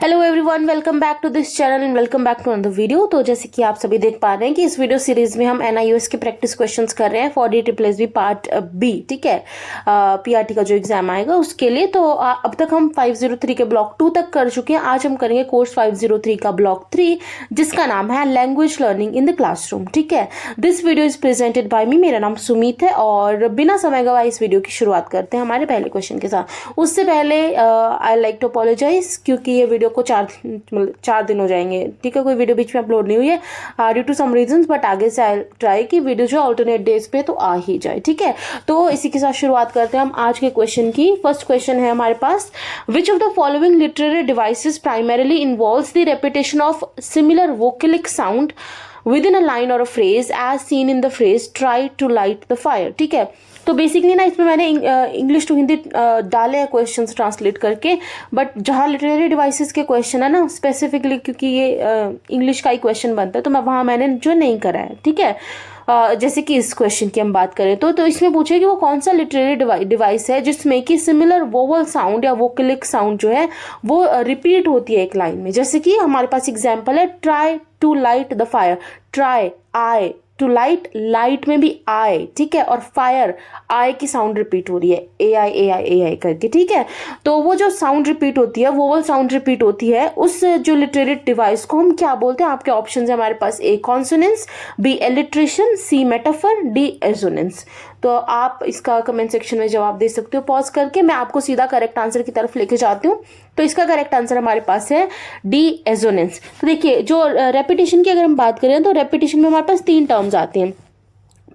Hello everyone, welcome back to this channel and welcome back to another video. तो जैसे कि आप सभी देख पा रहे हैं कि इस वीडियो सीरीज में हम NIOS के प्रैक्टिस क्वेश्चंस कर रहे हैं फॉर DSSB पार्ट बी। ठीक है, PRT का जो एग्जाम आएगा उसके लिए। तो अब तक हम 503 के ब्लॉक 2 तक कर चुके हैं। आज हम करेंगे कोर्स 503 का ब्लॉक 3 जिसका नाम है language learning in the classroom. ठीक है, this video is presented by me. मेरा नाम सुमित है और बिना समय गवाए इस वीडियो की शुरुआत करते हैं हमारे पहले क्वेश्चन के साथ। उससे पहले आई लाइक टू अपोलोजाइज क्योंकि ये वीडियो को 4 दिन हो जाएंगे। ठीक है, कोई वीडियो बीच में अपलोड नहीं हुई है due to some reasons, but आगे से आई ट्राई कि वीडियो जो अल्टरनेट डेज पे तो आ ही जाए। ठीक है, तो इसी के साथ शुरुआत करते हैं हम आज के क्वेश्चन की। फर्स्ट क्वेश्चन है हमारे पास, which of the following literary devices primarily involves the repetition of similar vocalic sound within a line or a phrase as seen in the phrase try to light the fire। ठीक है, तो basically ना इसमें मैंने English to Hindi डाले हैं question translate करके, but जहाँ लिटरेरी डिवाइसेस के क्वेश्चन है ना स्पेसिफिकली, क्योंकि ये इंग्लिश का ही क्वेश्चन बनता है तो मैं वहाँ मैंने जो नहीं करा है। ठीक है, जैसे कि इस क्वेश्चन की हम बात करें तो इसमें पूछे कि वो कौन सा लिटरेरी डिवाइस है जिसमें कि सिमिलर वोवल साउंड या वोकलिक साउंड जो है वो रिपीट होती है एक लाइन में। जैसे कि हमारे पास एग्जांपल है try to light the fire, try I to light, light में भी आई। ठीक है, और फायर आई की साउंड रिपीट हो रही है ए आई करके। ठीक है, तो वो जो साउंड रिपीट होती है, वोवल साउंड रिपीट होती है, उस जो लिटरेरी डिवाइस को हम क्या बोलते हैं? आपके ऑप्शन है हमारे पास, ए कॉन्सोनेंस, बी एलिट्रेशन, सी मेटाफर, डी एजोनेंस। तो आप इसका कमेंट सेक्शन में जवाब दे सकते हो पॉज करके। मैं आपको सीधा करेक्ट आंसर की तरफ लेके जाती हूँ। तो इसका करेक्ट आंसर हमारे पास है डी एजोनेंस। तो देखिए, जो रेपिटेशन की अगर हम बात करें तो रेपिटेशन में हमारे पास 3 टर्म्स आती हैं।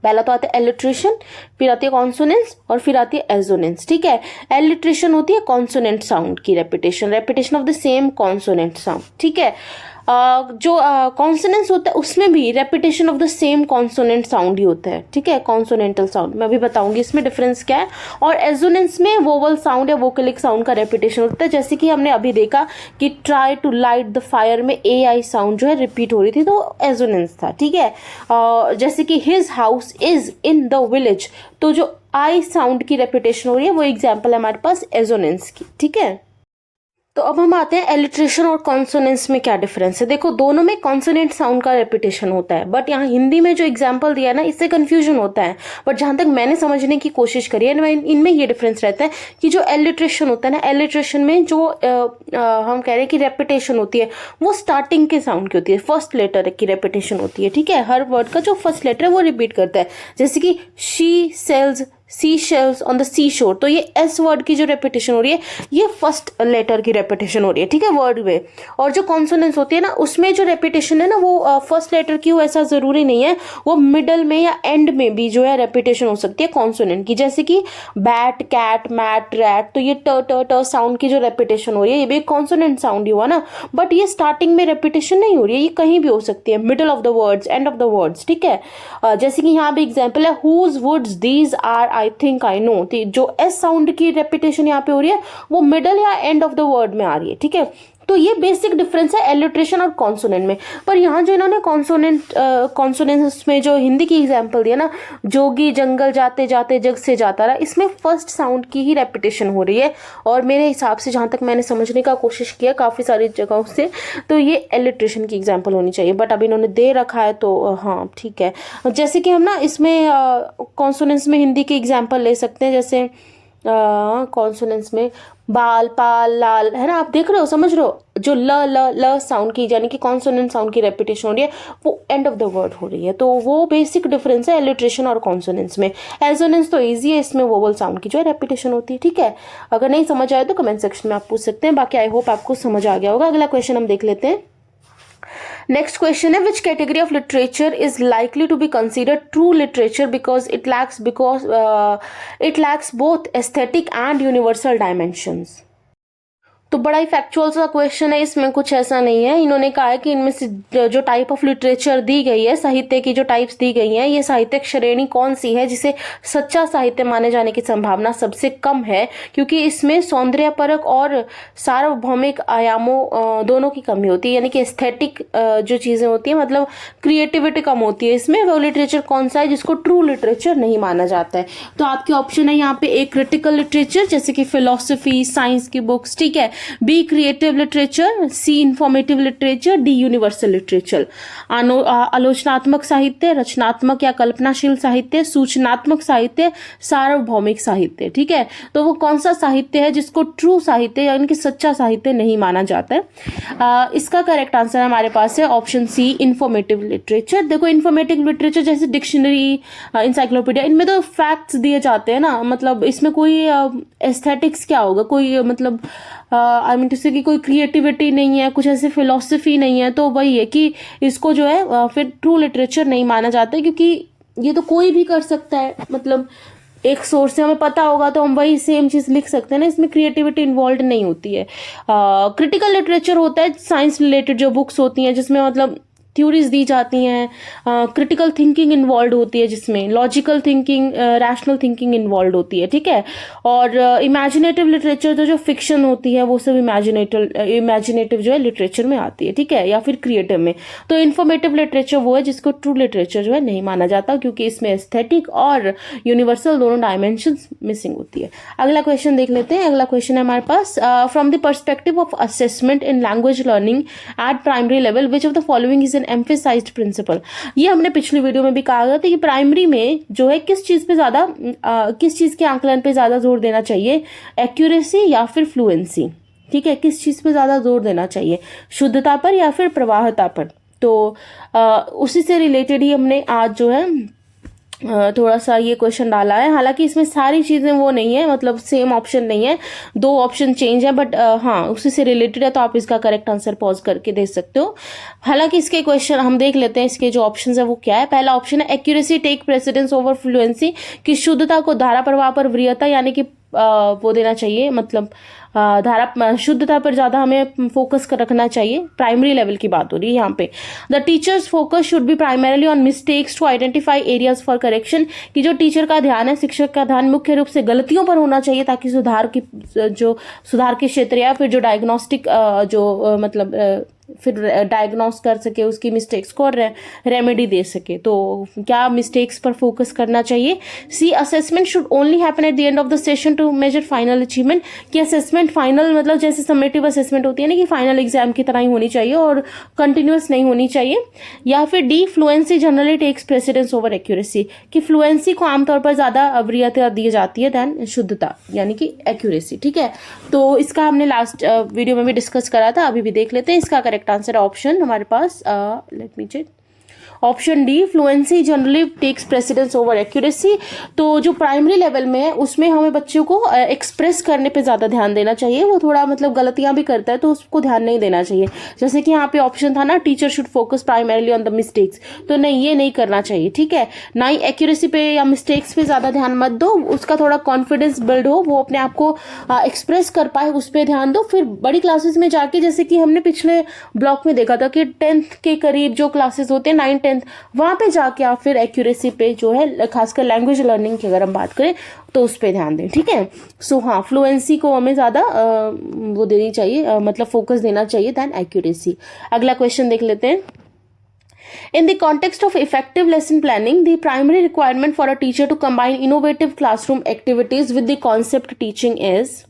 पहला तो आता है एलिट्रेशन, फिर आती है कॉन्सोनेंस और फिर आती है एजोनेंस। ठीक है, एलिट्रेशन होती है कॉन्सोनेंट साउंड की repetition of the same consonant sound. ठीक है, जो कॉन्सोनेंस होता है उसमें भी repetition of the same consonant sound ही होता है। ठीक है, कॉन्सोनेंटल साउंड मैं अभी बताऊंगी इसमें डिफरेंस क्या है। और एजोनेंस में वोवल साउंड या वोकलिक साउंड का रेपिटेशन होता है, जैसे कि हमने अभी देखा कि try to light the fire में ए आई साउंड जो है रिपीट हो रही थी तो एजोनेंस था। ठीक है, जैसे कि his house is in the village, तो जो आई साउंड की रेपिटेशन हो रही है वो एग्जाम्पल है हमारे पास एजोनेंस की। ठीक है, तो अब हम आते हैं एलिट्रेशन और कॉन्सोनेंस में क्या डिफरेंस है। देखो, दोनों में कॉन्सोनेंट साउंड का रेपिटेशन होता है, बट यहाँ हिंदी में जो एग्जांपल दिया है ना इससे कंफ्यूजन होता है। बट जहां तक मैंने समझने की कोशिश करी है इनमें ये डिफरेंस रहता है कि जो एलिट्रेशन होता है ना, एलिट्रेशन में जो हम कह रहे हैं कि रेपिटेशन होती है वो स्टार्टिंग के साउंड की होती है, फर्स्ट लेटर की रेपिटेशन होती है। ठीक है, हर वर्ड का जो फर्स्ट लेटर है वो रिपीट करता है। जैसे कि she sells sea shells on the sea shore, तो ये एस वर्ड की जो रेपिटेशन हो रही है ये फर्स्ट लेटर की रेपिटेशन हो रही है। ठीक है, वर्ड में। और जो कॉन्सोनेंस होती है ना उसमें जो रेपिटेशन है ना वो फर्स्ट लेटर की हो ऐसा जरूरी नहीं है, वो मिडल में या एंड में भी जो है रेपिटेशन हो सकती है कॉन्सोनेंट की। जैसे कि बैट, कैट, मैट, रैट, तो ये ट साउंड की जो रेपिटेशन हो रही है ये भी कॉन्सोनेंट साउंड ही हुआ ना, बट ये स्टार्टिंग में रेपिटेशन नहीं हो रही है, ये कहीं भी हो सकती है, middle of the words, end of the words. ठीक है, जैसे कि यहाँ भी एग्जाम्पल है whose woods these are I think I know, जो एस साउंड की रेपिटेशन यहाँ पे हो रही है वो मिडल या एंड ऑफ द वर्ड में आ रही है। ठीक है, तो ये बेसिक डिफरेंस है एलिट्रेशन और कॉन्सोनेंट में। पर यहाँ जो इन्होंने कॉन्सोनेंस में जो हिंदी की एग्जांपल दिया ना, जोगी जंगल जाते जाते जग से जाता रहा, इसमें फर्स्ट साउंड की ही रेपिटेशन हो रही है। और मेरे हिसाब से जहाँ तक मैंने समझने का कोशिश किया काफ़ी सारी जगहों से, तो ये एलिट्रेशन की एग्जाम्पल होनी चाहिए, बट अब इन्होंने दे रखा है तो हाँ ठीक है। जैसे कि हम ना इसमें कॉन्सोनेंस में हिंदी की एग्जाम्पल ले सकते हैं, जैसे कॉन्सोनेंस में बाल, पाल, लाल, है ना, आप देख रहे हो, समझ रहे हो, जो ल साउंड की यानी कि कॉन्सोनेंट साउंड की रेपिटेशन हो रही है वो एंड ऑफ द वर्ड हो रही है। तो वो बेसिक डिफरेंस है एलिट्रेशन और कॉन्सोनेंस में। एजोनेंस तो इजी है, इसमें वोवल साउंड की जो है रेपिटेशन होती है। ठीक है, अगर नहीं समझ आए तो कमेंट सेक्शन में आप पूछ सकते हैं, बाकी आई होप आपको समझ आ गया होगा। अगला क्वेश्चन हम देख लेते हैं। नेक्स्ट क्वेश्चन है, which category of literature is likely to be considered true literature because it lacks both aesthetic and universal dimensions. तो बड़ा ही फैक्चुअल सा क्वेश्चन है, इसमें कुछ ऐसा नहीं है। इन्होंने कहा है कि इनमें से जो टाइप ऑफ लिटरेचर दी गई है, साहित्य की जो टाइप्स दी गई हैं, ये साहित्यिक श्रेणी कौन सी है जिसे सच्चा साहित्य माने जाने की संभावना सबसे कम है, क्योंकि इसमें सौंदर्यपरक और सार्वभौमिक आयामों दोनों की कमी होती है, यानी कि एस्थेटिक जो चीजें होती है, मतलब क्रिएटिविटी कम होती है इसमें। वो लिटरेचर कौन सा है जिसको ट्रू लिटरेचर नहीं माना जाता है? तो आपके ऑप्शन है यहाँ पे, एक क्रिटिकल लिटरेचर जैसे कि फिलोसफी, साइंस की बुक्स, ठीक है, B creative literature, C informative literature, D universal literature. आलोचनात्मक साहित्य, रचनात्मक या कल्पनाशील साहित्य, सूचनात्मक साहित्य, सार्वभौमिक साहित्य। ठीक है, तो वो कौन सा साहित्य है जिसको ट्रू साहित्य यानी कि सच्चा साहित्य नहीं माना जाता है? इसका करेक्ट आंसर हमारे पास है ऑप्शन सी, इंफॉर्मेटिव लिटरेचर। देखो इंफॉर्मेटिव लिटरेचर जैसे डिक्शनरी, इंसाइक्लोपीडिया, इनमें तो फैक्ट्स दिए जाते हैं ना, मतलब इसमें कोई एस्थेटिक्स क्या होगा, कोई मतलब आई मीन टू से कि कोई क्रिएटिविटी नहीं है, कुछ ऐसे फिलोसफी नहीं है, तो वही है कि इसको जो है फिर ट्रू लिटरेचर नहीं माना जाता है, क्योंकि ये तो कोई भी कर सकता है, मतलब एक सोर्स से हमें पता होगा तो हम वही सेम चीज लिख सकते हैं ना, इसमें क्रिएटिविटी इन्वॉल्व नहीं होती है। क्रिटिकल लिटरेचर होता है साइंस रिलेटेड जो बुक्स होती हैं जिसमें मतलब थ्योरीज दी जाती हैं, क्रिटिकल थिंकिंग इन्वॉल्व होती है, जिसमें logical thinking, rational thinking involve होती है। ठीक है, और इमेजिनेटिव लिटरेचर तो जो फिक्शन होती है वो सब इमेजिनेटिव जो है लिटरेचर में आती है। ठीक है, या फिर क्रिएटिव में। तो इन्फॉर्मेटिव लिटरेचर वो है जिसको ट्रू लिटरेचर जो है नहीं माना जाता, क्योंकि इसमें एस्थेटिक और यूनिवर्सल दोनों डायमेंशन मिसिंग होती है। अगला क्वेश्चन देख लेते हैं। अगला क्वेश्चन है हमारे पास, from the perspective of assessment in language learning at primary level which of the following is an emphasised principle. ये हमने पिछली वीडियो में भी कहा था कि प्राइमरी में जो है किस चीज पे ज्यादा, किस चीज के आंकलन पे ज्यादा जोर देना चाहिए, एक्यूरेसी या फिर फ्लुएंसी। ठीक है, किस चीज पे ज्यादा जोर देना चाहिए, शुद्धता पर या फिर प्रवाहता पर। तो उसी से रिलेटेड ही हमने आज जो है थोड़ा सा ये क्वेश्चन डाला है। हालांकि इसमें सारी चीजें वो नहीं है, मतलब सेम ऑप्शन नहीं है, दो ऑप्शन चेंज है, बट हाँ उसी से रिलेटेड है, तो आप इसका करेक्ट आंसर पॉज करके दे सकते हो। हालांकि इसके क्वेश्चन हम देख लेते हैं, इसके जो ऑप्शन है वो क्या है। पहला ऑप्शन है accuracy take precedence over fluency, कि शुद्धता को धारा प्रवाह पर वरीयता यानी कि वो देना चाहिए, मतलब धारा शुद्धता पर ज्यादा हमें फोकस कर रखना चाहिए। प्राइमरी लेवल की बात हो रही है यहाँ पे। The teachers focus should be primarily on mistakes to identify areas for correction, कि जो टीचर का ध्यान है, शिक्षक का ध्यान मुख्य रूप से गलतियों पर होना चाहिए, ताकि सुधार के क्षेत्र या फिर जो डायग्नोस्टिक मतलब फिर डायग्नोस कर सके उसकी मिस्टेक्स को और रेमेडी दे सके। तो क्या मिस्टेक्स पर फोकस करना चाहिए। C assessment should only happen at the end of the session to measure final achievement, कि असेसमेंट फाइनल मतलब जैसे समेटिव असेसमेंट होती है ना, कि फाइनल एग्जाम की तरह ही होनी चाहिए और कंटिन्यूअस नहीं होनी चाहिए। या फिर D fluency generally takes precedence over accuracy, कि फ्लुएंसी को आमतौर पर ज्यादा वरीयता दी जाती है दैन शुद्धता यानी कि एक्यूरेसी। ठीक है, तो इसका हमने लास्ट वीडियो में भी डिस्कस करा था, अभी भी देख लेते हैं। इसका करेक्ट आंसर ऑप्शन हमारे पास let me check, option D, fluency generally takes precedence over accuracy. तो जो प्राइमरी लेवल में है उसमें हमें बच्चों को एक्सप्रेस करने पे ज्यादा ध्यान देना चाहिए। वो थोड़ा मतलब गलतियां भी करता है तो उसको ध्यान नहीं देना चाहिए। जैसे कि यहाँ पे ऑप्शन था ना, teacher should focus primarily on the mistakes, तो नहीं, ये नहीं करना चाहिए। ठीक है, ना ही एक्यूरेसी पे या मिस्टेक्स पे ज्यादा ध्यान मत दो, उसका थोड़ा कॉन्फिडेंस बिल्ड हो, वो अपने आप को एक्सप्रेस कर पाए, उस पर ध्यान दो। फिर बड़ी क्लासेस में जाके, जैसे कि हमने पिछले ब्लॉक में देखा था कि 10th के करीब जो क्लासेस होते हैं 9th 10th, वहां पे जाके आप फिर एक्यूरेसी पे जो है, खासकर लैंग्वेज लर्निंग की अगर हम बात करें तो उस पे ध्यान दें। ठीक है, सो हाँ फ्लुएंसी को हमें ज्यादा वो देनी चाहिए, मतलब फोकस देना चाहिए दैन एक्यूरेसी। अगला क्वेश्चन देख लेते हैं। In the context of effective lesson planning, the primary requirement for a teacher to combine innovative classroom activities with the concept teaching is।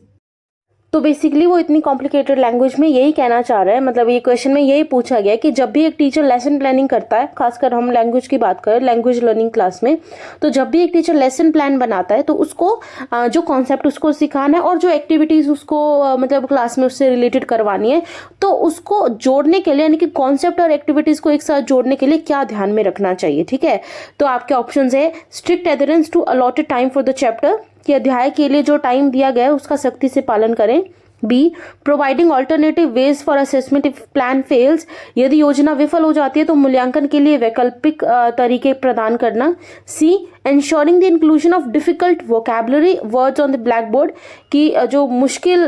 तो बेसिकली वो इतनी कॉम्प्लिकेटेड लैंग्वेज में यही कहना चाह रहा है, मतलब ये क्वेश्चन में यही पूछा गया कि जब भी एक टीचर लेसन प्लानिंग करता है, खासकर हम लैंग्वेज की बात करें, लैंग्वेज लर्निंग क्लास में, तो जब भी एक टीचर लेसन प्लान बनाता है तो उसको जो कॉन्सेप्ट उसको सिखाना है और जो एक्टिविटीज उसको मतलब क्लास में उससे रिलेटेड करवानी है, तो उसको जोड़ने के लिए यानी कि कॉन्सेप्ट और एक्टिविटीज को एक साथ जोड़ने के लिए क्या ध्यान में रखना चाहिए। ठीक है, तो आपके ऑप्शन है strict adherence to allotted time for the chapter, कि अध्याय के लिए जो टाइम दिया गया है उसका सख्ती से पालन करें। B, providing alternative ways for assessment if plan fails, यदि योजना विफल हो जाती है तो मूल्यांकन के लिए वैकल्पिक तरीके प्रदान करना। सी, ensuring the inclusion of difficult vocabulary words on the blackboard, कि जो मुश्किल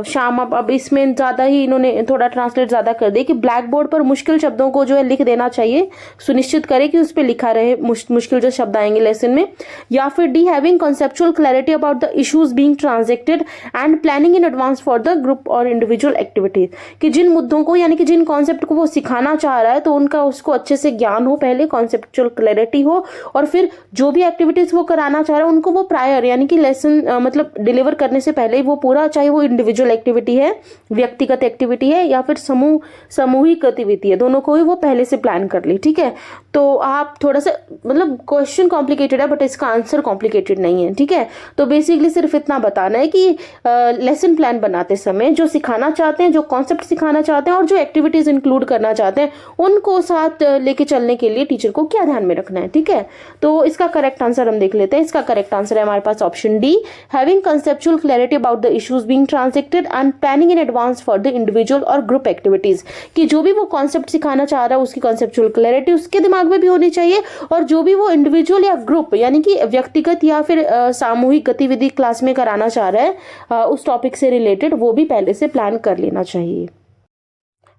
शाम अब इसमें ज़्यादा ही इन्होंने थोड़ा ट्रांसलेट ज़्यादा कर दिया कि ब्लैक बोर्ड पर मुश्किल शब्दों को जो है लिख देना चाहिए, सुनिश्चित करें कि उस पर लिखा रहे मुश्किल जो शब्द आएंगे लेसन में। या फिर D, having conceptual clarity about the issues being transacted and planning in advance for the group और individual activities, कि जिन मुद्दों को यानी कि जिन कॉन्सेप्ट को वो सिखाना चाह रहा है तो उनका उसको अच्छे से ज्ञान हो, पहले कॉन्सेप्चुअल क्लैरिटी हो, और फिर जो भी भी एक्टिविटीज वो कराना चाह रहा है उनको वो प्रायर यानी कि लेसन मतलब डिलीवर करने से पहले ही वो पूरा, चाहे वो इंडिविजुअल एक्टिविटी है, व्यक्तिगत एक्टिविटी है या फिर सामूहिक गतिविधि है, दोनों को ही वो पहले से प्लान कर ली। ठीक है, तो आप थोड़ा सा मतलब क्वेश्चन कॉम्प्लिकेटेड है बट इसका आंसर कॉम्प्लिकेटेड नहीं है। ठीक है, तो बेसिकली सिर्फ इतना बताना है कि लेसन प्लान बनाते समय जो सिखाना चाहते हैं, जो कॉन्सेप्ट सिखाना चाहते हैं और जो एक्टिविटीज इंक्लूड करना चाहते हैं उनको साथ लेके चलने के लिए टीचर को क्या ध्यान में रखना है। ठीक है, तो इसका करेक्ट आंसर हम देख लेते हैं। इसका करेक्ट आंसर है हमारे पास option D, having conceptual clarity about the issues being translated and planning in advance for the individual और ग्रुप एक्टिविटीज, कि जो भी वो कॉन्सेप्ट सिखाना चाह रहा है उसकी कंसेप्चुअल क्लैरिटी उसके दिमाग में भी होनी चाहिए और जो भी वो इंडिविजुअल या ग्रुप यानी कि व्यक्तिगत या फिर सामूहिक गतिविधि क्लास में कराना चाह रहा है उस टॉपिक से रिलेटेड वो भी पहले से प्लान कर लेना चाहिए।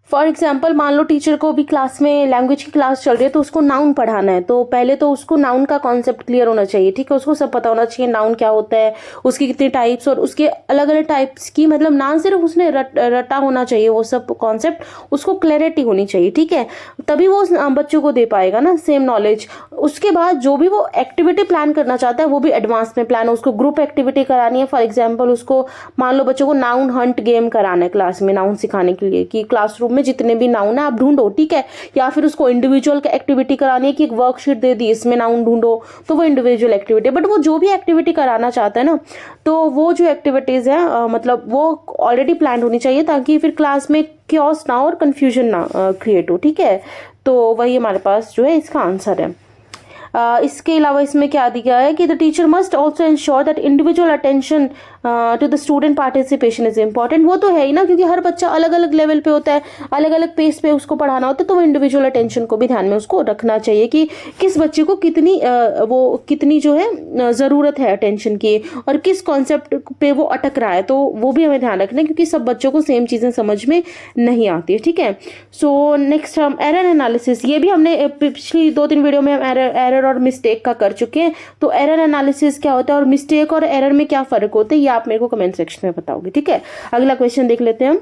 फॉर एग्जाम्पल मान लो टीचर को भी क्लास में लैंग्वेज की क्लास चल रही है तो उसको नाउन पढ़ाना है, तो पहले तो उसको नाउन का कॉन्सेप्ट क्लियर होना चाहिए। ठीक है, उसको सब पता होना चाहिए नाउन क्या होता है, उसकी कितनी टाइप्स और उसके अलग अलग टाइप्स की मतलब ना सिर्फ उसने रटा होना चाहिए वो सब कॉन्सेप्ट, उसको क्लैरिटी होनी चाहिए। ठीक है, तभी वो बच्चों को दे पाएगा ना सेम नॉलेज। उसके बाद जो भी वो एक्टिविटी प्लान करना चाहता है वो भी एडवांस में प्लान, उसको ग्रुप एक्टिविटी करानी है। फॉर एग्जाम्पल उसको मान लो बच्चों को नाउन हंट गेम कराना है क्लास में नाउन सिखाने के लिए, कि क्लासरूम में जितने भी नाउन है आप ढूंढो। ठीक है, या फिर उसको इंडिविजुअल एक्टिविटी करानी है कि एक वर्कशीट दे दी इसमें नाउन ढूंढो, तो वो इंडिविजुअल एक्टिविटी। बट वो जो भी एक्टिविटी कराना चाहता है ना तो वो जो एक्टिविटीज है मतलब वो ऑलरेडी प्लान होनी चाहिए ताकि फिर क्लास में क्योस ना हो और कंफ्यूजन ना क्रिएट हो। ठीक है, तो वही हमारे पास जो है इसका आंसर है। इसके अलावा इसमें क्या दिया है कि the teacher must also ensure that individual attention to the student participation is important. वो तो है ही ना, क्योंकि हर बच्चा अलग अलग लेवल पे होता है, अलग अलग पेस पे उसको पढ़ाना होता है, तो वो इंडिविजुअल अटेंशन को भी ध्यान में उसको रखना चाहिए कि किस बच्चे को कितनी जो है ज़रूरत है अटेंशन की और किस कॉन्सेप्ट पे वो अटक रहा है, तो वो भी हमें ध्यान रखना है क्योंकि सब बच्चों को सेम चीज़ें समझ में नहीं आती है। ठीक है, सो नेक्स्ट हम एरर एनालिसिस, ये भी हमने पिछली 2-3 वीडियो में हम एरर और मिस्टेक का कर चुके हैं। तो एरर एनालिसिस क्या होता है और मिस्टेक और एरर में क्या फर्क होता है ये आप मेरे को कमेंट सेक्शन में बताओगे। ठीक है, अगला क्वेश्चन देख लेते हैं हम।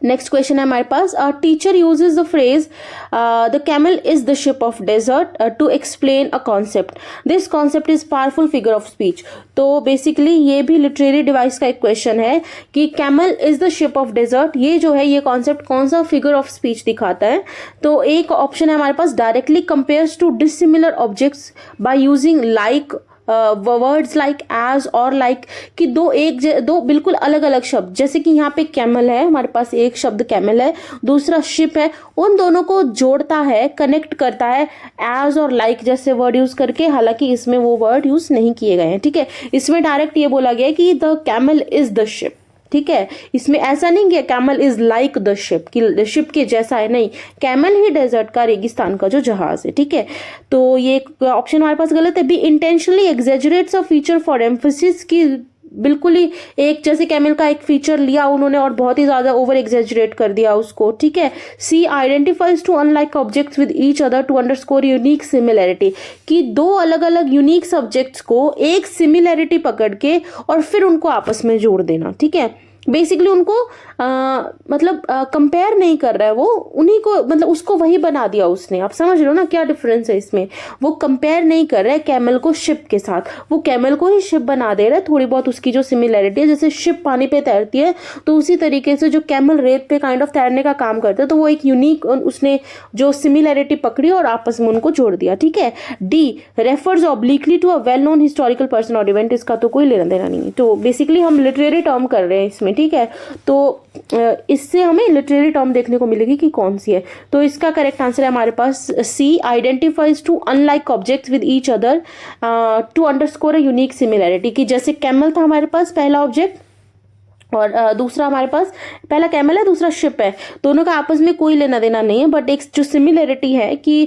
नेक्स्ट क्वेश्चन है हमारे पास, teacher uses the phrase the camel is the ship of desert to explain a concept, this concept is powerful figure of speech. तो बेसिकली ये भी लिटरेरी डिवाइस का एक क्वेश्चन है कि camel is the ship of desert, ये जो है ये कॉन्सेप्ट कौन सा फिगर ऑफ स्पीच दिखाता है। तो एक ऑप्शन है हमारे पास, directly compares two dissimilar objects by using like words like as और लाइक, कि दो बिल्कुल अलग अलग शब्द, जैसे कि यहाँ पे कैमल है हमारे पास, एक शब्द कैमल है, दूसरा शिप है, उन दोनों को जोड़ता है, कनेक्ट करता है एज और लाइक जैसे वर्ड यूज करके, हालांकि इसमें वो वर्ड यूज नहीं किए गए हैं। ठीक है, इसमें डायरेक्ट ये बोला गया है कि the camel is the ship. ठीक है, इसमें ऐसा नहीं कि camel is like the ship, कि शिप के जैसा है, नहीं, कैमल ही डेजर्ट का, रेगिस्तान का जो जहाज है। ठीक है, तो ये ऑप्शन हमारे पास गलत है। B intentionally exaggerates a feature for emphasis, की बिल्कुल ही एक जैसे कैमल का एक फीचर लिया उन्होंने और बहुत ही ज्यादा ओवर एग्जेजरेट कर दिया उसको। ठीक है, C identifies two unlike objects with each other to underscore unique similarity, कि दो अलग अलग यूनिक सब्जेक्ट्स को एक सिमिलैरिटी पकड़ के और फिर उनको आपस में जोड़ देना। ठीक है, बेसिकली उनको मतलब कंपेयर नहीं कर रहा है वो, उन्हीं को मतलब उसको वही बना दिया उसने। आप समझ रहे हो ना क्या डिफरेंस है इसमें, वो कंपेयर नहीं कर रहा है कैमल को शिप के साथ, वो कैमल को ही शिप बना दे रहा है। थोड़ी बहुत उसकी जो सिमिलैरिटी है, जैसे शिप पानी पे तैरती है तो उसी तरीके से जो कैमल रेत पे काइंड ऑफ तैरने का काम करता है, तो वो एक यूनिक उसने जो सिमिलैरिटी पकड़ी और आपस में उनको जोड़ दिया। ठीक है, D refers obliquely to a well known historical person or event, इसका तो कोई लेना देना नहीं है, तो बेसिकली हम लिटरेरी टर्म कर रहे हैं इसमें। ठीक है, तो इससे हमें लिटरेरी टर्म देखने को मिलेगी कि कौन सी है। तो इसका करेक्ट आंसर है हमारे पास C, identifies two unlike objects with each other to underscore a unique similarity, कि जैसे कैमल था हमारे पास पहला ऑब्जेक्ट और दूसरा हमारे पास, पहला कैमल है दूसरा शिप है, दोनों का आपस में कोई लेना देना नहीं है, बट एक जो सिमिलैरिटी है कि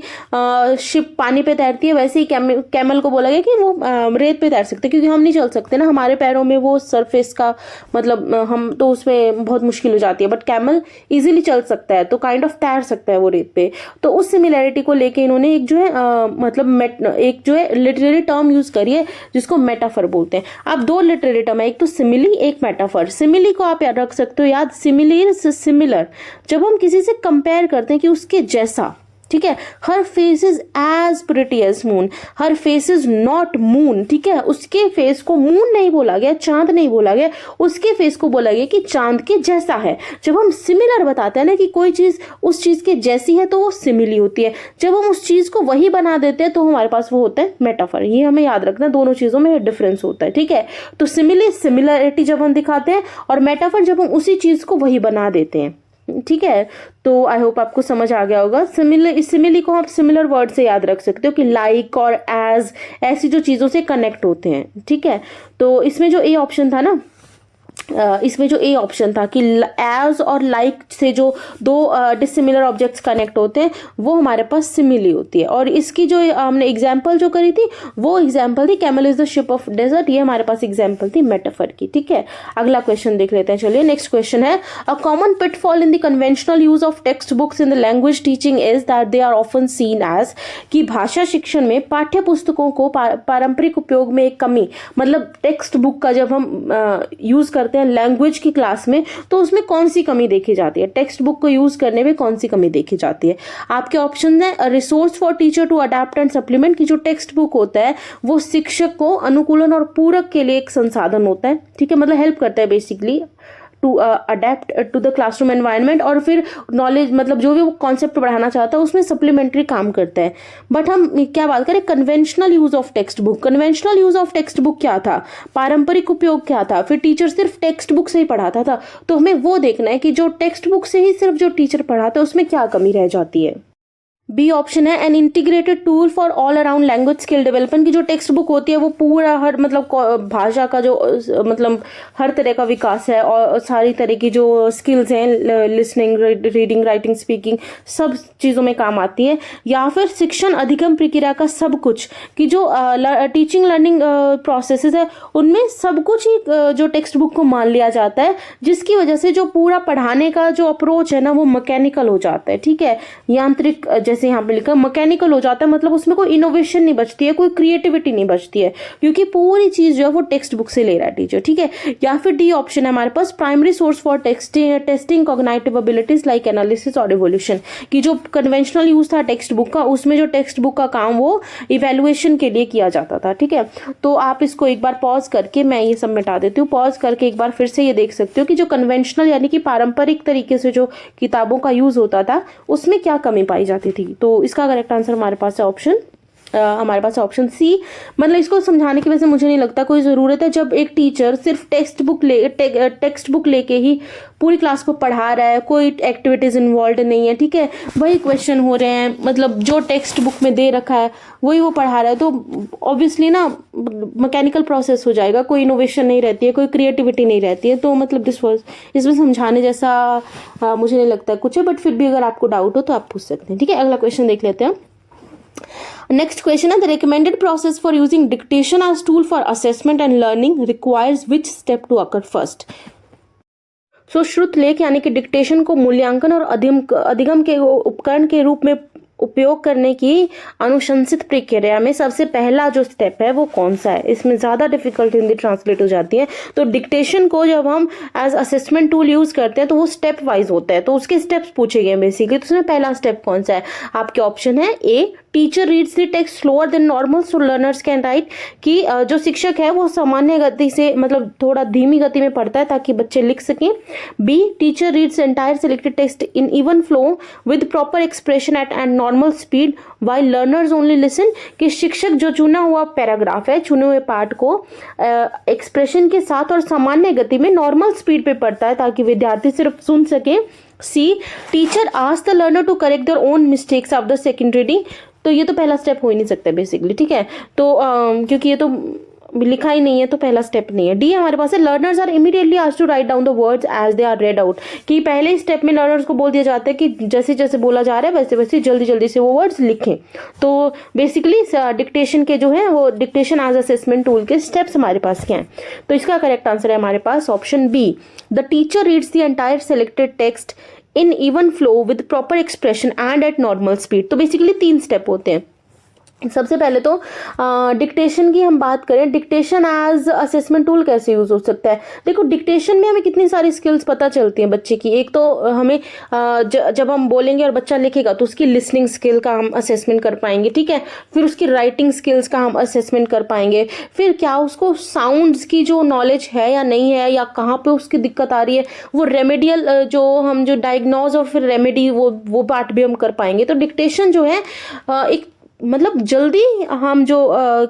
शिप पानी पे तैरती है, वैसे ही कैमल को बोला गया कि वो रेत पे तैर सकते, क्योंकि हम नहीं चल सकते ना, हमारे पैरों में वो सरफेस का मतलब हम तो उसमें बहुत मुश्किल हो जाती है, बट कैमल इजीली चल सकता है, तो काइंड ऑफ तैर सकता है वो रेत पे। तो उस सिमिलैरिटी को लेके इन्होंने एक जो है मतलब एक जो है लिटरेरी टर्म यूज करी है जिसको मेटाफर बोलते हैं। अब दो लिटरेरी टर्म है, एक तो सिमिली, एक मेटाफर। सिमिली को आप याद रख सकते हो, याद सिमिलर, सिमिलर जब हम किसी से कंपेयर करते हैं कि उसके जैसा, ठीक है। Her face is as pretty as moon, her face is not moon, ठीक है। उसके फेस को मून नहीं बोला गया, चांद नहीं बोला गया, उसके फेस को बोला गया कि चांद के जैसा है। जब हम सिमिलर बताते हैं ना कि कोई चीज उस चीज के जैसी है तो वो सिमिली होती है, जब हम उस चीज को वही बना देते हैं तो हमारे पास वो होता है मेटाफर। ये हमें याद रखना, दोनों चीजों में डिफरेंस होता है, ठीक है। तो सिमिली सिमिलरिटी जब हम दिखाते हैं और मेटाफर जब हम उसी चीज को वही बना देते हैं, ठीक है। तो आई होप आपको समझ आ गया होगा। सिमिली को आप सिमिलर वर्ड से याद रख सकते हो कि लाइक और एज, ऐसी जो चीजों से कनेक्ट होते हैं, ठीक है। तो इसमें जो ए ऑप्शन था ना, इसमें जो ए ऑप्शन था कि एज और लाइक से जो दो डिसिमिलर ऑब्जेक्ट्स कनेक्ट होते हैं वो हमारे पास सिमिली होती है। और इसकी जो हमने एग्जांपल जो करी थी वो एग्जांपल थी camel is the ship of desert, ये हमारे पास एग्जांपल थी मेटाफर की, ठीक है। अगला क्वेश्चन देख लेते हैं। चलिए नेक्स्ट क्वेश्चन है, a common pitfall in the conventional use of text books in the language teaching is that they are often seen as, कि भाषा शिक्षण में पाठ्य पुस्तकों को पारंपरिक उपयोग में एक कमी, मतलब टेक्स्ट बुक का जब हम यूज करते हैं लैंग्वेज की क्लास में तो उसमें कौन सी कमी देखी जाती है, टेक्स्ट बुक को यूज करने में कौन सी कमी देखी जाती है। आपके ऑप्शन है resource for teacher to adapt and supplement, की जो टेक्स्ट बुक होता है वो शिक्षक को अनुकूलन और पूरक के लिए एक संसाधन होता है, ठीक है, मतलब हेल्प करता है basically to adapt to the classroom environment, और फिर नॉलेज मतलब जो भी वो कॉन्सेप्ट पढ़ाना चाहता है उसमें सप्लीमेंट्री काम करता है। बट हम क्या बात करें conventional use of text book, conventional use of text book क्या था, पारंपरिक उपयोग क्या था, फिर टीचर सिर्फ टेक्स्ट बुक से ही पढ़ाता था, तो हमें वो देखना है कि जो टेक्स्ट बुक से ही सिर्फ जो टीचर पढ़ाता है उसमें क्या कमी रह जाती है। बी ऑप्शन है an integrated tool for all around language skill development, की जो टेक्स्ट बुक होती है वो पूरा हर मतलब भाषा का जो मतलब हर तरह का विकास है और सारी तरह की जो स्किल्स हैं लिसनिंग, रीडिंग, राइटिंग, स्पीकिंग, सब चीज़ों में काम आती है। या फिर शिक्षण अधिगम प्रक्रिया का सब कुछ, कि जो टीचिंग लर्निंग प्रोसेसेस है उनमें सब कुछ ही जो टेक्स्ट बुक को मान लिया जाता है, जिसकी वजह से जो पूरा पढ़ाने का जो अप्रोच है ना वो मैकेनिकल हो जाता है, ठीक है, यांत्रिक, जैसे यहाँ पे लिखा मैकेनिकल हो जाता है, मतलब उसमें कोई इनोवेशन नहीं बचती है, कोई क्रिएटिविटी नहीं बचती है, क्योंकि पूरी चीज जो है वो टेक्स्ट बुक से ले रहा है टीचर, ठीक है। या फिर डी ऑप्शन है हमारे पास primary source for testing cognitive abilities like analysis और इवोल्यूशन, की जो कन्वेंशनल यूज था टेक्स्ट बुक का उसमें जो टेक्स्ट बुक का काम वो इवेल्युएशन के लिए किया जाता था, ठीक है। तो आप इसको एक बार पॉज करके, मैं ये सब मिटा देती हूँ, पॉज करके एक बार फिर से ये देख सकते हो कि जो कन्वेंशनल यानी कि पारंपरिक तरीके से जो किताबों का यूज होता था उसमें क्या कमी पाई जाती थी। तो इसका करेक्ट आंसर हमारे पास है ऑप्शन सी। मतलब इसको समझाने की वजह से मुझे नहीं लगता कोई ज़रूरत है, जब एक टीचर सिर्फ टेक्स्ट बुक लेके ही पूरी क्लास को पढ़ा रहा है, कोई एक्टिविटीज़ इन्वॉल्व नहीं है, ठीक है, वही क्वेश्चन हो रहे हैं, मतलब जो टेक्स्ट बुक में दे रखा है वही वो पढ़ा रहा है, तो ऑब्वियसली ना मैकेनिकल प्रोसेस हो जाएगा, कोई इनोवेशन नहीं रहती है, कोई क्रिएटिविटी नहीं रहती है। तो मतलब इसमें समझाने जैसा मुझे नहीं लगता कुछ है, बट फिर भी अगर आपको डाउट हो तो आप पूछ सकते हैं, ठीक है। अगला क्वेश्चन देख लेते हैं। नेक्स्ट क्वेश्चन है, the recommended process for using dictation as tool for assessment and learning requires which step to occur first. So श्रुत लेख यानी कि डिक्टेशन को मूल्यांकन और अधिगम के उपकरण के रूप में उपयोग करने की अनुशंसित प्रक्रिया में सबसे पहला जो स्टेप है वो कौन सा है। इसमें ज़्यादा डिफिकल्ट हिंदी ट्रांसलेट हो जाती है। तो डिक्टेशन को जब हम एज असेसमेंट टूल यूज़ करते हैं तो वो स्टेप वाइज होता है, तो उसके स्टेप्स पूछे गए बेसिकली। तो उसमें पहला स्टेप कौन सा है, आपके ऑप्शन है a teacher reads the text slower then normal so learners can write, कि जो शिक्षक है वो सामान्य गति से मतलब थोड़ा धीमी गति में पढ़ता है ताकि बच्चे लिख सकें। B teacher reads entire selected text in even flow with proper expression at and normal speed while learners only listen, कि शिक्षक जो चुना हुआ पैराग्राफ है, चुने हुए पार्ट को एक्सप्रेशन के साथ और सामान्य गति में नॉर्मल स्पीड पे पढ़ता है ताकि विद्यार्थी सिर्फ सुन सके। C teacher ask the learner to correct their own mistakes of the second reading, तो ये तो पहला स्टेप हो ही नहीं सकता बेसिकली, ठीक है। तो क्योंकि ये तो लिखा ही नहीं है तो पहला स्टेप नहीं है। डी हमारे पास है learners are immediately asked to write down the words as they are read out, कि पहले स्टेप में लर्नर्स को बोल दिया जाता है कि जैसे जैसे बोला जा रहा है वैसे वैसे जल्दी जल्दी से वो वर्ड्स लिखें। तो बेसिकली डिक्टेशन के जो है वो डिक्टेशन एज असेसमेंट टूल के स्टेप्स हमारे पास क्या हैं। तो इसका करेक्ट आंसर है हमारे पास option B, the teacher reads the entire selected text in even flow with proper expression and at normal speed. तो बेसिकली 3 स्टेप होते हैं। सबसे पहले तो डिक्टेशन की हम बात करें, डिक्टेशन एज असेसमेंट टूल कैसे यूज हो सकता है। देखो डिक्टेशन में हमें कितनी सारी स्किल्स पता चलती हैं बच्चे की। एक तो हमें जब हम बोलेंगे और बच्चा लिखेगा तो उसकी लिसनिंग स्किल का हम असेसमेंट कर पाएंगे, ठीक है। फिर उसकी राइटिंग स्किल्स का हम असेसमेंट कर पाएंगे। फिर क्या उसको साउंड्स की जो नॉलेज है या नहीं है, या कहाँ पे उसकी दिक्कत आ रही है, वो रेमेडियल जो डायग्नोज और फिर रेमेडी वो पार्ट भी हम कर पाएंगे। तो डिक्टेशन जो है एक मतलब जल्दी हम जो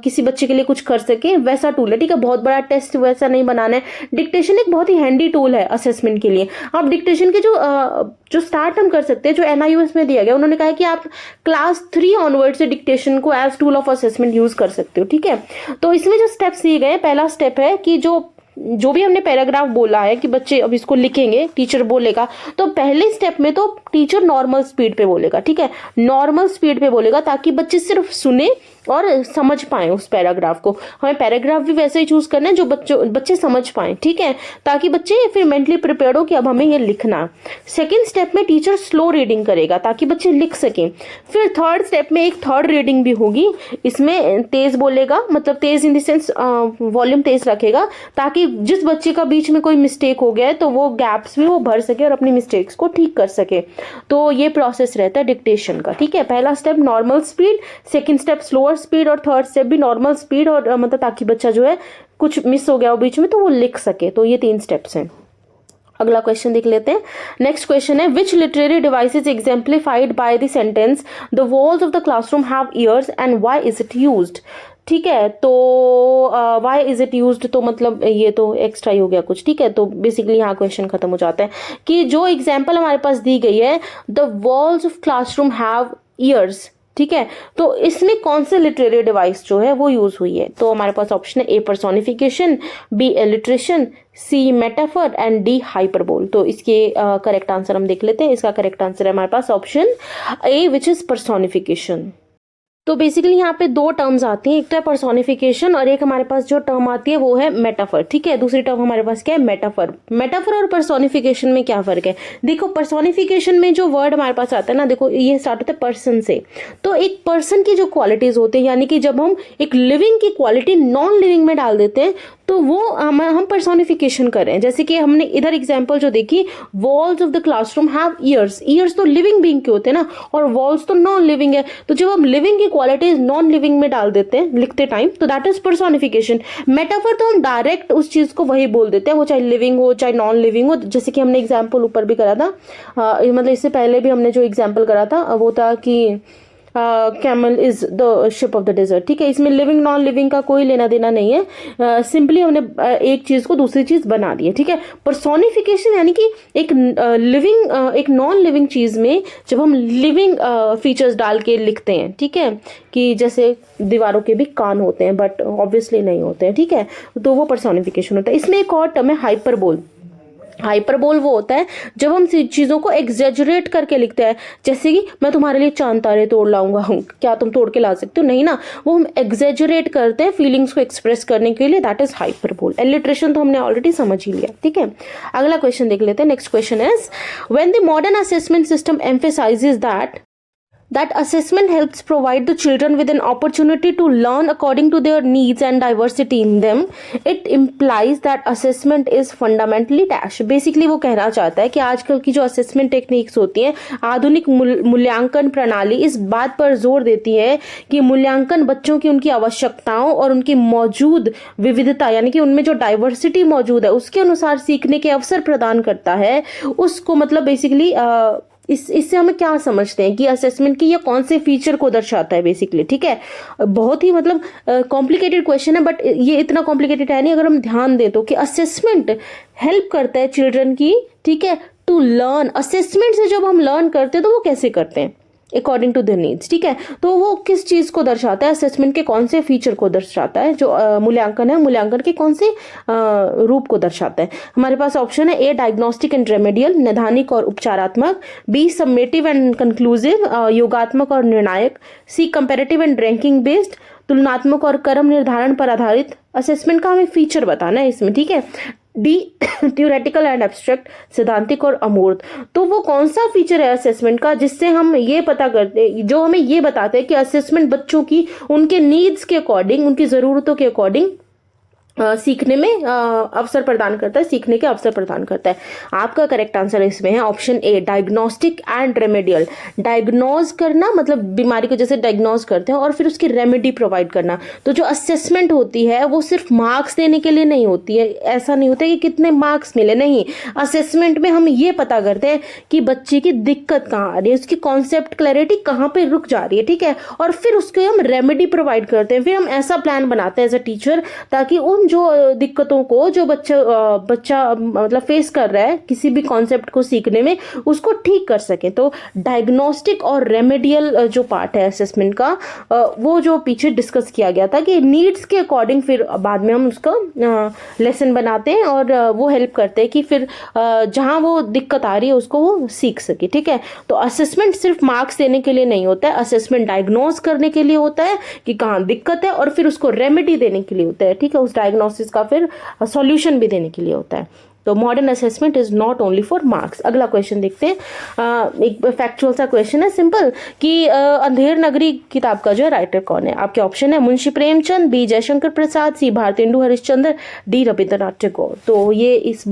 किसी बच्चे के लिए कुछ कर सके वैसा टूल है, ठीक है। बहुत बड़ा टेस्ट वैसा नहीं बनाना है। डिक्टेशन एक बहुत ही हैंडी टूल है असेसमेंट के लिए। आप डिक्टेशन के जो स्टार्ट हम कर सकते हैं, जो NIOS में दिया गया, उन्होंने कहा है कि आप क्लास 3 ऑनवर्ड से डिक्टेशन को as tool of assessment use कर सकते हो, ठीक है। तो इसमें जो स्टेप्स दिए गए, पहला स्टेप है कि जो भी हमने पैराग्राफ बोला है कि बच्चे अब इसको लिखेंगे, टीचर बोलेगा, तो पहले स्टेप में तो टीचर नॉर्मल स्पीड पे बोलेगा, ठीक है। नॉर्मल स्पीड पे बोलेगा ताकि बच्चे सिर्फ सुने और समझ पाए उस पैराग्राफ को। हमें पैराग्राफ भी वैसे ही चूज करना है जो बच्चे समझ पाए, ठीक है, ताकि बच्चे फिर मेंटली प्रिपेयर्ड हो कि अब हमें ये लिखना। सेकेंड स्टेप में टीचर स्लो रीडिंग करेगा ताकि बच्चे लिख सकें। फिर थर्ड स्टेप में एक थर्ड रीडिंग भी होगी, इसमें तेज बोलेगा, मतलब तेज इन द सेंस वॉल्यूम तेज रखेगा, ताकि जिस बच्चे का बीच में कोई मिस्टेक हो गया है तो वो गैप्स भी वो भर सके और अपनी मिस्टेक्स को ठीक कर सके। तो ये प्रोसेस रहता है डिक्टेशन का, ठीक है। पहला step normal speed, second step slower speed, और थर्ड स्टेप भी नॉर्मल स्पीड, और मतलब ताकि बच्चा जो है कुछ मिस हो गया हो बीच में तो वो लिख सके। तो ये 3 स्टेप्स हैं। अगला क्वेश्चन देख लेते हैं। नेक्स्ट क्वेश्चन है, विच literary device is exemplified by the sentence the walls of the classroom have years and why is it used. ठीक है, तो व्हाई इज इट यूज्ड, तो मतलब ये तो एक्स्ट्रा ही हो गया कुछ, ठीक है। तो बेसिकली यहाँ क्वेश्चन खत्म हो जाता है कि जो एग्जाम्पल हमारे पास दी गई है, the walls of classroom have years, ठीक है, तो इसमें कौन से लिटरेरी डिवाइस जो है वो यूज हुई है। तो हमारे पास ऑप्शन है, A personification, B alliteration, C metaphor and D hyperbole. तो इसके करेक्ट आंसर हम देख लेते हैं। इसका करेक्ट आंसर है हमारे पास option A, which is personification. तो बेसिकली यहाँ पे 2 टर्म्स आती हैं, एक तो है पर्सोनिफिकेशन और एक हमारे पास जो टर्म आती है वो है मेटाफर, ठीक है। दूसरी टर्म हमारे पास क्या है, मेटाफर। मेटाफर और पर्सोनिफिकेशन में क्या फर्क है, देखो पर्सोनिफिकेशन में जो वर्ड हमारे पास आता है ना, देखो ये स्टार्ट होता है पर्सन से। तो एक पर्सन की जो क्वालिटीज होती है, यानी कि जब हम एक लिविंग की क्वालिटी नॉन लिविंग में डाल देते हैं तो वो हम पर्सोनिफिकेशन कर रहे हैं। जैसे कि हमने इधर एग्जांपल जो देखी, walls of the classroom have years, years तो लिविंग बीइंग के होते हैं ना, और वॉल्स तो नॉन लिविंग है। तो जब हम लिविंग की क्वालिटीज नॉन लिविंग में डाल देते हैं लिखते टाइम, तो दैट इज पर्सोनिफिकेशन। मेटाफर तो हम डायरेक्ट उस चीज को वही बोल देते हैं, वो चाहे लिविंग हो चाहे नॉन लिविंग हो। जैसे कि हमने एग्जाम्पल ऊपर भी करा था, मतलब इससे पहले भी हमने जो एग्जाम्पल करा था वो था कि camel is the ship of the desert, ठीक है। इसमें लिविंग नॉन लिविंग का कोई लेना देना नहीं है, सिंपली हमने एक चीज को दूसरी चीज बना दी है, ठीक है। पर्सोनिफिकेशन यानी कि एक लिविंग एक नॉन लिविंग चीज में जब हम लिविंग फीचर्स डाल के लिखते हैं, ठीक है, कि जैसे दीवारों के भी कान होते हैं बट ऑब्वियसली नहीं होते हैं, ठीक है, तो वो पर्सोनिफिकेशन होता है। इसमें एक और टर्म है हाइपरबोल। हाइपरबोल वो होता है जब हम चीजों को एग्जेजरेट करके लिखते हैं, जैसे कि मैं तुम्हारे लिए चांद तारे तोड़ लाऊंगा, क्या तुम तोड़ के ला सकते हो, नहीं ना, वो हम एग्जेजरेट करते हैं फीलिंग्स को एक्सप्रेस करने के लिए, दैट इज हाइपरबोल। इलिट्रेशन तो हमने ऑलरेडी समझ ही लिया, ठीक है। अगला क्वेश्चन देख लेते हैं। Next question is, when the modern assessment system emphasises that assessment helps provide the children with an opportunity to learn according to their needs and diversity in them, it implies that assessment is fundamentally dash। Basically वो कहना चाहता है कि आजकल की जो assessment techniques होती हैं, आधुनिक मूल्यांकन प्रणाली इस बात पर जोर देती है कि मूल्यांकन बच्चों की उनकी आवश्यकताओं और उनकी मौजूद विविधता, यानी कि उनमें जो डाइवर्सिटी मौजूद है उसके अनुसार सीखने के अवसर प्रदान करता है उसको। मतलब बेसिकली इससे हमें क्या समझते हैं कि असेसमेंट की ये कौन से फीचर को दर्शाता है बेसिकली, ठीक है। बहुत ही मतलब कॉम्प्लिकेटेड क्वेश्चन है, बट ये इतना कॉम्प्लिकेटेड है नहीं अगर हम ध्यान दें तो, कि असेसमेंट हेल्प करता है चिल्ड्रन की, ठीक है, टू लर्न। असेसमेंट से जब हम लर्न करते हैं तो वो कैसे करते हैं, अकॉर्डिंग टू देयर नीड्स, ठीक है। तो वो किस चीज को दर्शाता है, असेसमेंट के कौन से फीचर को दर्शाता है, जो मूल्यांकन है मूल्यांकन के कौन से रूप को दर्शाता है। हमारे पास ऑप्शन है, ए डायग्नोस्टिक एंड रेमेडियल, नैदानिक और उपचारात्मक, बी समेटिव एंड कंक्लूसिव, योगात्मक और निर्णायक, सी कंपैरेटिव एंड रैंकिंग बेस्ड, तुलनात्मक और क्रम निर्धारण पर आधारित असेसमेंट का हमें फीचर बताना है इसमें, ठीक है। डी, थ्योरेटिकल एंड एब्स्ट्रैक्ट, सिद्धांतिक और अमूर्त। तो वो कौन सा फीचर है असेसमेंट का जिससे हम ये पता करते, जो हमें ये बताते हैं कि असेसमेंट बच्चों की उनके नीड्स के अकॉर्डिंग, उनकी ज़रूरतों के अकॉर्डिंग सीखने में अवसर प्रदान करता है, सीखने के अवसर प्रदान करता है। आपका करेक्ट आंसर इसमें है option A, diagnostic and remedial. Diagnose करना मतलब बीमारी को जैसे डायग्नोज करते हैं, और फिर उसकी रेमेडी प्रोवाइड करना। तो जो असेसमेंट होती है वो सिर्फ मार्क्स देने के लिए नहीं होती है, ऐसा नहीं होता कि कितने मार्क्स मिले, नहीं। असेसमेंट में हम ये पता करते हैं कि बच्चे की दिक्कत कहाँ आ रही है, उसकी कॉन्सेप्ट क्लैरिटी कहाँ पे रुक जा रही है, ठीक है। और फिर उसके हम रेमेडी प्रोवाइड करते हैं। फिर हम ऐसा प्लान बनाते हैं एज अ टीचर ताकि उन जो दिक्कतों को जो बच्चा मतलब फेस कर रहा है किसी भी कॉन्सेप्ट को सीखने में, उसको ठीक कर सके। तो डायग्नोस्टिक और रेमेडियल जो पार्ट है असेसमेंट का, वो जो पीछे डिस्कस किया गया था कि नीड्स के अकॉर्डिंग फिर बाद में हम उसका लेसन बनाते हैं, और वो हेल्प करते हैं कि फिर जहाँ वो दिक्कत आ रही है उसको वो सीख सके, ठीक है। तो असेसमेंट सिर्फ मार्क्स देने के लिए नहीं होता है, असेसमेंट डायग्नोज करने के लिए होता है कि कहाँ दिक्कत है, और फिर उसको रेमेडी देने के लिए होता है, ठीक है। उस डायग्नोसिस का फिर सॉल्यूशन भी देने के लिए होता है। तो modern assessment is not only for marks. अगला क्वेश्चन देखते हैं। एक फैक्चुअल सा क्वेश्चन है, सिंपल, कि अंधेर नगरी किताब का जो है राइटर कौन है। आपके ऑप्शन है मुंशी प्रेमचंद, बी जयशंकर प्रसाद, सी भारतेंदु हरिश्चंद्र, डी रविंद्रनाथ टैगोर। तो ये इस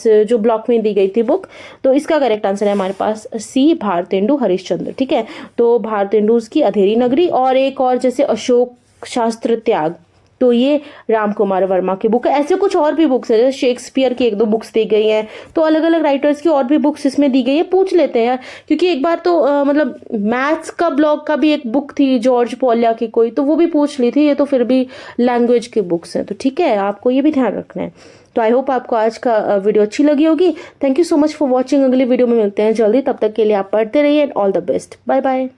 जो ब्लॉक में दी गई थी बुक, तो इसका करेक्ट आंसर है हमारे पास सी, भारतेंदु हरिश्चंद्र, ठीक है। तो भारतेंदु की अंधेरी नगरी, और एक और जैसे अशोक शास्त्र त्याग, तो ये राम कुमार वर्मा की बुक है। ऐसे कुछ और भी बुक्स है, जैसे शेक्सपियर की 1-2 बुक्स दी गई हैं, तो अलग अलग राइटर्स की और भी बुक्स इसमें दी गई है। पूछ लेते हैं यार, क्योंकि एक बार तो मतलब मैथ्स का ब्लॉक का भी एक बुक थी जॉर्ज पॉलिया की कोई, तो वो भी पूछ ली थी। ये तो फिर भी लैंग्वेज की बुक्स हैं, तो ठीक है, आपको ये भी ध्यान रखना है। तो आई होप आपको आज का वीडियो अच्छी लगी होगी। Thank you so much for watching. अगली वीडियो में मिलते हैं जल्दी, तब तक के लिए आप पढ़ते रहिए। All the best, bye bye.